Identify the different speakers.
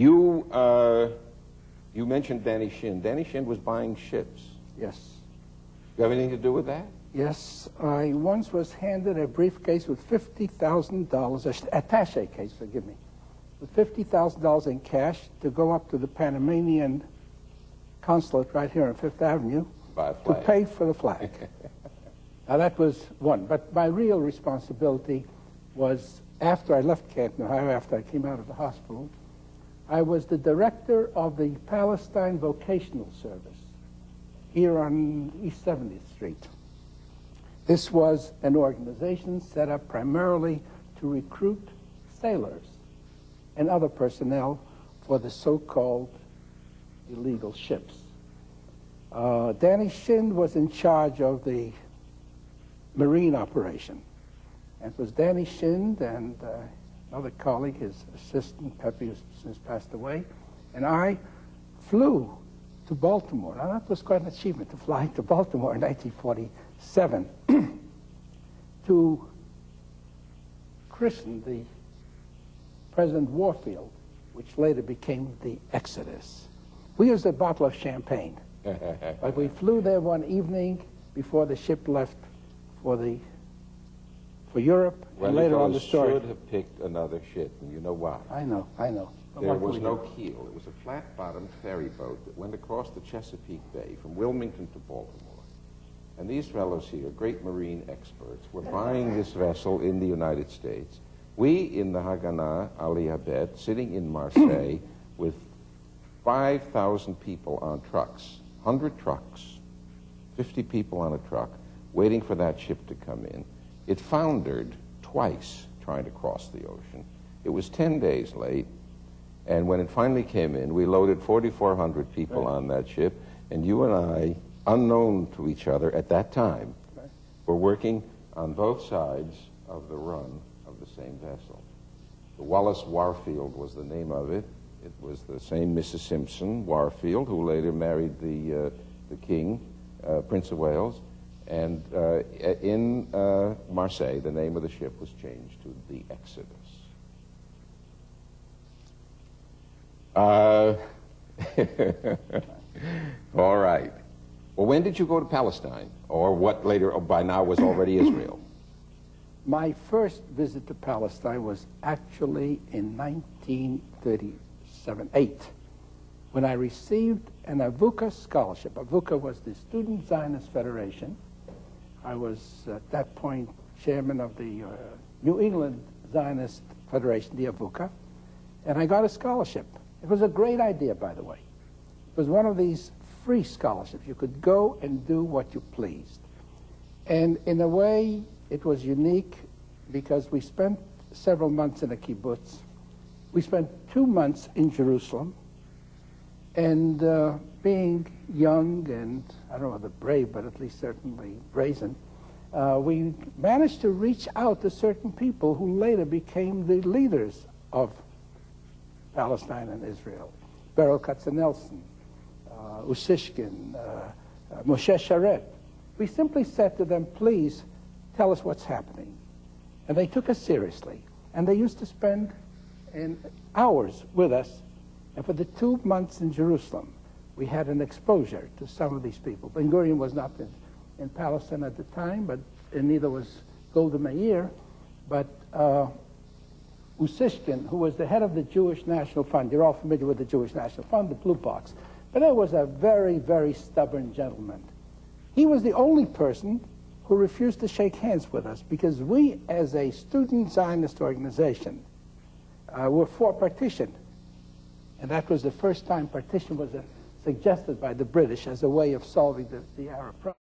Speaker 1: You mentioned Danny Shin. Danny Shin was buying ships.
Speaker 2: Yes.
Speaker 1: You have anything to do with that?
Speaker 2: Yes. I once was handed a briefcase with $50,000, an attache case, forgive me, with $50,000 in cash to go up to the Panamanian consulate right here on Fifth Avenue to pay for the flag. Now that was one, but my real responsibility was after I left Canton, Ohio, after I came out of the hospital, I was the director of the Palestine Vocational Service here on East 70th Street. This was an organization set up primarily to recruit sailors and other personnel for the so-called illegal ships. Danny Shin was in charge of the marine operation. And it was Danny Shin and another colleague, his assistant, Pepe, who since passed away, and I flew to Baltimore. Now, that was quite an achievement to fly to Baltimore in 1947 to christen the President Warfield, which later became the Exodus. We used a bottle of champagne. But we flew there one evening before the ship left for Europe, and later on the story.
Speaker 1: Should have picked another ship, and you know why.
Speaker 2: I know.
Speaker 1: There was no keel. It was a flat-bottomed ferry boat that went across the Chesapeake Bay from Wilmington to Baltimore. And these fellows here, great marine experts, were buying this vessel in the United States. We in the Haganah Ali Abed, sitting in Marseille with 5,000 people on trucks, 100 trucks, 50 people on a truck, waiting for that ship to come in. It foundered twice trying to cross the ocean. It was 10 days late, and when it finally came in, we loaded 4,400 people on that ship, and you and I, unknown to each other at that time, were working on both sides of the run of the same vessel. The Wallace Warfield was the name of it. It was the same Mrs. Simpson Warfield, who later married the king, Prince of Wales. And in Marseille, the name of the ship was changed to the Exodus. All right. Well, when did you go to Palestine? Or what later, by now, was already Israel?
Speaker 2: My first visit to Palestine was actually in 1937-8, when I received an AVUCA scholarship. AVUCA was the Student Zionist Federation. I was, at that point, chairman of the New England Zionist Federation, the AVUCA, and I got a scholarship. It was a great idea, by the way. It was one of these free scholarships. You could go and do what you pleased. And in a way, it was unique because we spent several months in a kibbutz. We spent 2 months in Jerusalem, and being young and, I don't know whether brave, but at least certainly brazen, we managed to reach out to certain people who later became the leaders of Palestine and Israel. Beryl Katzenelson, Usishkin, Moshe Sharet. We simply said to them, please tell us what's happening. And they took us seriously. And they used to spend hours with us. And for the 2 months in Jerusalem, we had an exposure to some of these people. Ben Gurion was not in Palestine at the time, and neither was Golda Meir. But Usishkin, who was the head of the Jewish National Fund, you're all familiar with the Jewish National Fund, the blue box. But he was a very, very stubborn gentleman. He was the only person who refused to shake hands with us because we, as a student Zionist organization, were for partition. And that was the first time partition was suggested by the British as a way of solving the Arab problem.